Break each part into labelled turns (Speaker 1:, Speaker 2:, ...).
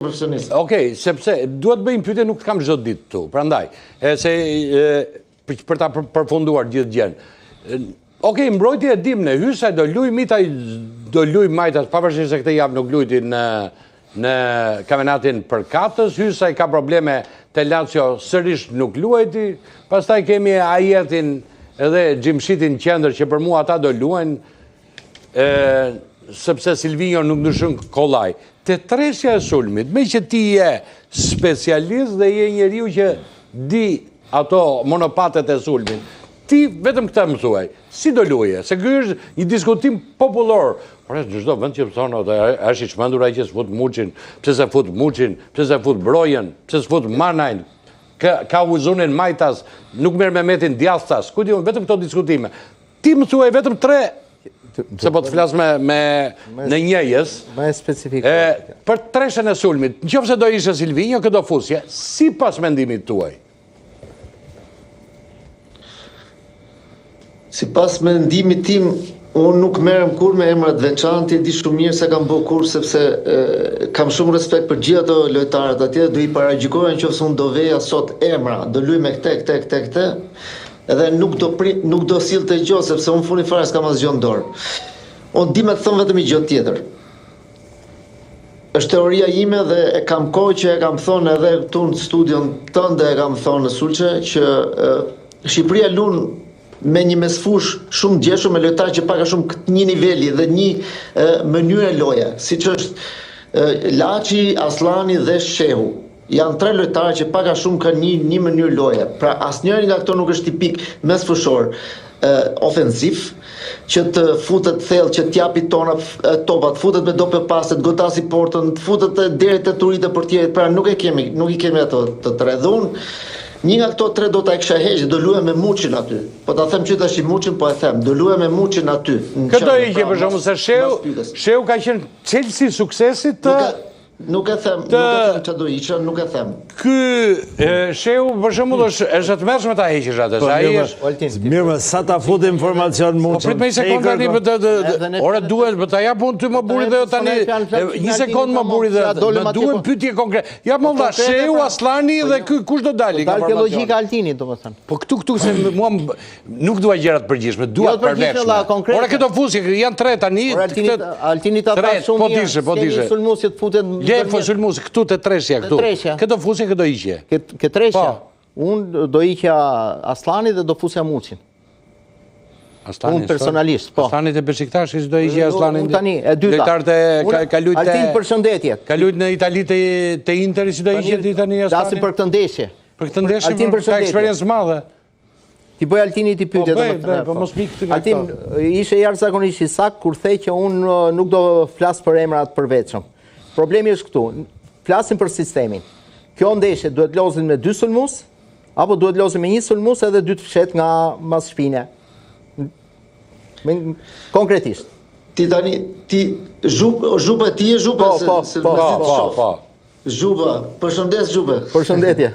Speaker 1: profesionist.
Speaker 2: Okej, sepse duhet bëjmë pyetje, nuk kam çdo ditë këtu. Prandaj, se për ta përfunduar gjithë gjën. Okej, mbrojtja e dim ne, Hysaj do luaj, Mitaj do luaj Majtas, pavarësisht se këtë javë nuk luajti në kampionatin për katës, Hysaj ka probleme te Lazio, sërish nuk luajti. Pastaj kemi Ajetin edhe Xhimshitin qendër që për mua ata do luajnë, sepse Silvinho nuk ndryshon kollaj. Te treshja e sulmit, me që ti je specialist dhe je njeriu që di ato monopatet e sulmit, ti vetëm këtë më thuaj, si do luaje? Se ky është një diskutim popullor. Por në çdo vend që thonë, është i çmendur ai që s'fut Muçin, pse se fut Muçin, pse se fut Brojen, pse s'fut Manajn, ka Uzunin Majtas, nuk merr Mehmetin Djastas, ku diun vetëm këto diskutime. Ti më thuaj vetëm 3, se po të flas në njëjës, për treshën e sulmit. Nëse do ishte Silvinho, këdo fusje, sipas mendimit tuaj.
Speaker 1: Sipas mendimit tim, unë nuk merrem kur me emrat veçantë, di shumë mirë se kam bërë kur, sepse kam shumë respekt për gjithë ato lojtarët atje, do i paragjikoja nëse unë do veja sot emra, do luaj me këtë, edhe nuk do sillte gjë, sepse unë funi fare s'kam asgjë në dorë. Unë di me të thëmë vetëm i gjë tjetër. Është teoria ime dhe e kam kohë që e kam thonë edhe këtu në studion tënde, e kam thonë në Sulçe, që Shqipëria lun me një mesfush shumë gjeshur, me lojtarë që paka shumë këtë një niveli dhe një mënyrë loje, siç është Laçi, Aslani dhe Shehu. Janë 3 lojtarë që paka shumë kanë një mënyrë loje. Pra asnjëri nga këto nuk është tipik mesfushor ofensiv, që të futet thellë, që t'japi topat, futet me dope paset, godasi portën, futet deri te turit e portierit. Pra nuk i kemi ato të 3. Dhe unë një nga këto 3 do ta kisha heqë, do luaj me Muçin aty. Po ta them që tash i Muçin, po e them, do luaj me Muçin aty.
Speaker 2: Këto i që për shembull se Shehu ka qenë çelësi suksesit të
Speaker 1: Nuk e them që do isha, nuk e them.
Speaker 2: Ky Shehu për shembull është të mërshme ta heqësh atë, sa ai është.
Speaker 3: Mirë, sa ta fut informacion Muçin.
Speaker 2: Po prit me një sekondë tani, ora duhet, ta jap unë ty më buri dhe tani një sekondë më buri dhe më duhet pyetje konkrete. Ja më dha Shehu, Aslani dhe ky kush do dali?
Speaker 4: Ka logjika Altinit, domethënë.
Speaker 2: Po këtu se mua nuk dua gjëra të përgjithshme, dua të përveçme. Ora këto fusje janë 3 tani.
Speaker 4: Altini ta tha shumë mirë.
Speaker 2: Po dishe.
Speaker 4: Sulmuesit futet
Speaker 2: Sulmues këtu te treshja këtu. Këto fusje që do hiqje.
Speaker 4: Ke treshja. Unë do hiqja Aslani dhe do fusja Muçin. Unë personalisht, po.
Speaker 2: Aslani te Beşiktashi do hiqje Aslanin.
Speaker 4: Tani e dyta.
Speaker 2: Lojtarët ka luajtur
Speaker 4: Altin, përshëndetje.
Speaker 2: Ka luajtur në Itali te Interi, si do hiqje ti tani Aslani?
Speaker 4: Dasim për këtë ndeshje.
Speaker 2: Për këtë ndeshje ka eksperiencë madhe.
Speaker 4: Ti bëj Altinit i pyetje
Speaker 2: domethënë. Po mos vik këtë.
Speaker 4: Altin ishte jashtëzakonisht i sakt kur the që unë nuk do flas për emrat përveçëm. Problemi është këtu, flasim për sistemin. Kjo ndeshje duhet lozin me 2 sulmues, apo duhet lozin me 1 sulmues edhe 2 të fshet nga mas shpine. Konkretisht.
Speaker 1: Ti tani, Zhuba, ti e Zhuba?
Speaker 2: Po.
Speaker 1: Zhuba, përshëndes Zhuba.
Speaker 4: Përshëndetje.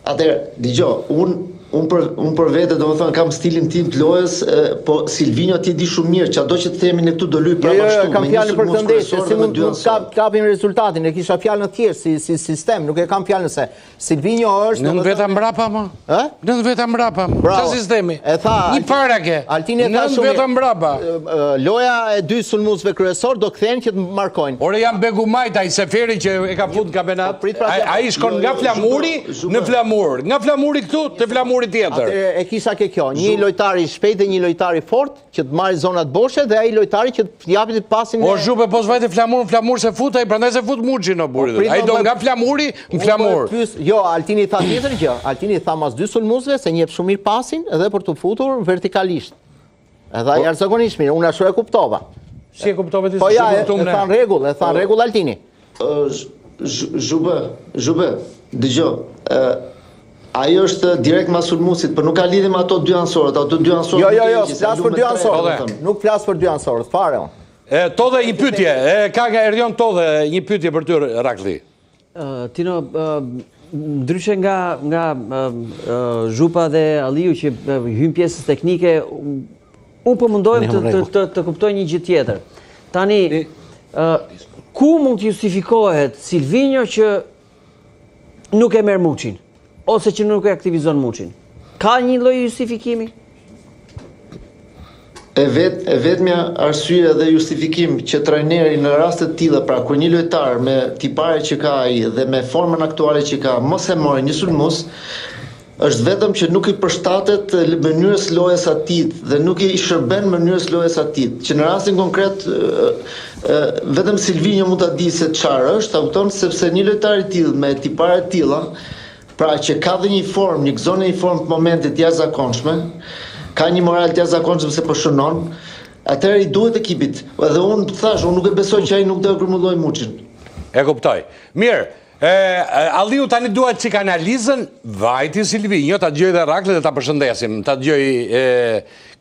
Speaker 1: Atëherë, dëgjoj, unë për vete do më thënë kam stilin tim të lojës, po Silvinho ti di shumë mirë, që ado që të themi në këtu do luj pra bashtu.
Speaker 4: Kam fjallën për këtë ndeshje, si mund të kapim rezultatin, e kisha fjallën në tjerë si sistem, nuk e kam fjallën se Silvinho është...
Speaker 2: Në veta mbrapa, ma? Në veta mbrapa, ma? Qa sistemi? Një para ke? Në veta mbrapa.
Speaker 4: Loja e 2 sulmuesve kryesor do kthejnë që të markojnë.
Speaker 2: Ore jam Begu Majta, i Seferi që e ka fut në kampionat, a i shkon nga Flamuri në Flamur, nga Flamuri këtu të Flamuri tjetër.
Speaker 4: E kisha ke kjo, një lojtari shpejt dhe një lojtari fort që të marrë zonat boshe dhe ai lojtari që të japit të pasin...
Speaker 2: O Zhupe, po s'vajte Flamur se fut, ai prandaj se fut Muçin në burit. Ai do nga Flamuri në Flamur.
Speaker 4: Jo, Altini tha tjetër gjë. Altini tha mas 2 sulmuesve se njeh shumë mirë pasin edhe për të futur vertikalisht. Edhe ai jashtëzakonisht mirë, unë ashtu e kuptova.
Speaker 2: Si e kuptove ti?
Speaker 4: Po ja, e than rregull Altini.
Speaker 1: Zhube, dëgjoj. Ajo është direkt ma sulmuesit, për nuk ka lidhje me ato 2 ansorët, ato 2 ansorët...
Speaker 4: Jo, flas për 2 ansorët, nuk flas për 2 ansorët, fare unë.
Speaker 2: Todhe një pyetje, ka Erdion Todhe një pyetje për ty, Rakli.
Speaker 5: Tino, ndryshe nga Zhupa dhe Aliu që hyn pjesës teknike, unë po mundohem të kuptoj një gjë tjetër. Tani, ku mund të justifikohet Silvinjo që nuk e merr Muçin, ose që nuk e aktivizon Muçin? Ka një lloj justifikimi?
Speaker 1: E vetmja arsye dhe justifikim që trajneri në raste të tilla, pra kur një lojtar me tipare që ka ai dhe me formën aktuale që ka mos e morë një sulmues, është vetëm që nuk i përshtatet mënyrës lojës atit dhe nuk i shërben mënyrës lojës atit, që në rastin konkret vetëm Silvinjo mund ta di se çfarë është, ta kupton, sepse një lojtar i tillë me tipare të tilla, pra që ka dhe një formë, një gëzon një formë të momentit jashtëzakonshme, ka një moral të jashtëzakonshëm se po shënon, atëherë i duhet ekipit. Edhe unë thash, unë nuk e besoj që ai nuk do të grumulloj Muçin.
Speaker 2: E kuptoj. Mirë, Alliu tani duhet çik analizën, vajti Silvinjo, ta dëgjoj dhe Raklin dhe ta përshëndesim, ta dëgjoj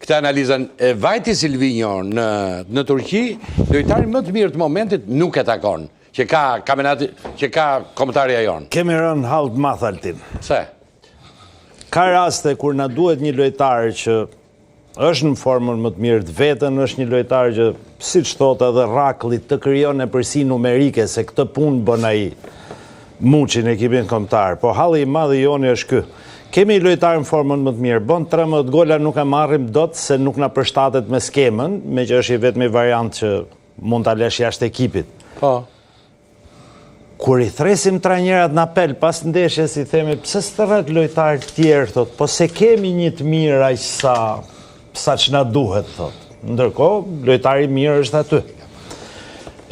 Speaker 2: këtë analizën. Vajti Silvinjo në Turqi, lojtari më të mirë të momentit nuk e takon, që ka komentarja jon.
Speaker 3: Kemi rënë hallt madh Altin.
Speaker 2: Pse?
Speaker 3: Ka raste kur na duhet një lojtar që është në formën më të mirë të vetën, është një lojtar që, siç thotë edhe Raklli, të krijon nepërsi numerike, se këtë punë bën ai Muçi në ekipin kombëtar. Po halli i madh i joni është ky. Kemi një lojtar në formën më të mirë, bën 13 gola, nuk e marrim dot se nuk na përshtatet me skemën, me që është i vetmi variant që mund ta lësh jashtë ekipit.
Speaker 2: Po.
Speaker 3: Kur i thresim trajnerat në apel pas ndeshjes, i themi pse s'tërret lojtarë të tjerë, thot, po se kemi një të mirë aq sa që na duhet, thot. Ndërkohë, lojtari mirë është aty.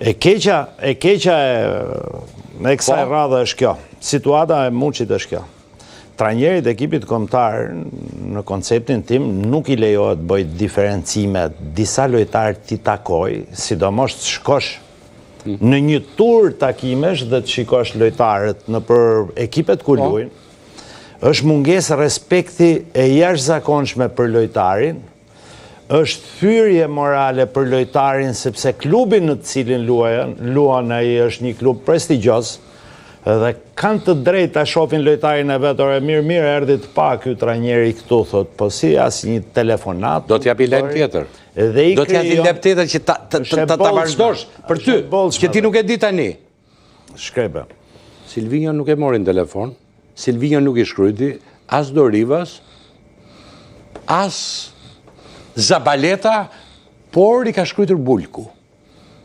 Speaker 3: E keqja e kësaj radhe është kjo. Situata e Muçit është kjo. Trajnerit e ekipit kombëtar në konceptin tim nuk i lejohet bëj diferencime, disa lojtarë ti takoj, sidomos të shkosh në një tur takimesh dhe të shikosh lojtarët në për ekipet ku luajnë, është mungesë respekti e jashtëzakonshme për lojtarin, është thyrje morale për lojtarin sepse klubi në të cilin luan ai është një klub prestigjioz dhe kanë të drejtë ta shohin lojtarin e vet, ore mirë erdhi të pa ky trajneri këtu, thot, po si asnjë telefonat.
Speaker 2: Do t'japi lajm tjetër. Do t'japi lajm tjetër që ta vazhdosh për ty, që ti nuk e di tani.
Speaker 3: Shkrepe.
Speaker 2: Silvinjo nuk e mori në telefon, Silvinjo nuk i shkryti, as Dorivas, as Zabaleta, por i ka shkruar Bulku.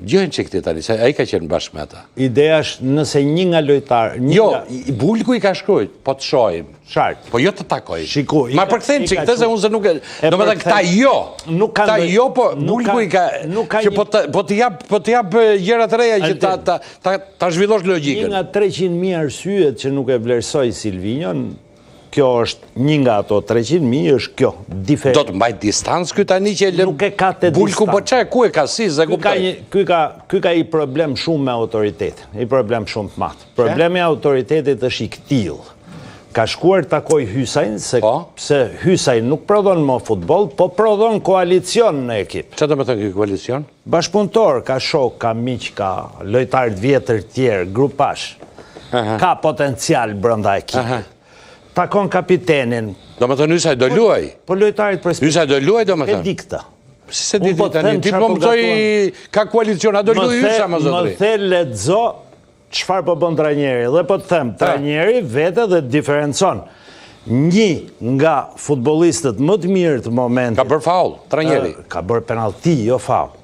Speaker 2: Gjojnë që këti tani, se a i ka qenë bashkë me ata.
Speaker 3: Ideja është nëse një nga lojtarë...
Speaker 2: Jo, Bulku i ka shkrujt, po të shojmë.
Speaker 3: Qartë.
Speaker 2: Po jo të takoj.
Speaker 3: Shikuj.
Speaker 2: Ma përkthejmë që këtë se unë se nuk e... Do me dhe këta jo. Këta jo, po Bulku i ka... Po të japë gjërat reja që ta zhvillosh logikën.
Speaker 3: Një nga 300.000 arsyet që nuk e vlerësoj Silvinjon, kjo është një nga ato 300.000 është kjo.
Speaker 2: Do të mbajt distancë këtë tani që
Speaker 3: nuk e ka të distancë.
Speaker 2: Bulku po qaj, ku e ka si, zë kuptoj.
Speaker 3: Ky ka i problem shumë me autoritet, i problem shumë të matë. Problemi autoritetit është i këtil. Ka shkuar takoj Hysajn, se Hysajn nuk prodhon më futbol, po prodhon koalicion në ekip.
Speaker 2: Që do me të kjo koalicion?
Speaker 3: Bashkëpunëtor, ka shok, ka miq, ka lojtarë vjetër tjerë, grupash. Ka potencial brenda ekipit. Takon kapitenin.
Speaker 2: Do më të Hysaj do luaj?
Speaker 3: Po lojtarit përspik.
Speaker 2: Hysaj do luaj, do më të?
Speaker 3: E di këta.
Speaker 2: Si se di të tani? Ti po më toj ka koalicion, a do luaj Hysaj, më zotri?
Speaker 3: Më the lexo çfarë po bën trajneri. Dhe po të them, trajneri vete dhe diferencon. Një nga futbollistët më të mirë të momentit.
Speaker 2: Ka bërë faul, trajneri.
Speaker 3: Ka bërë penalti, jo faul.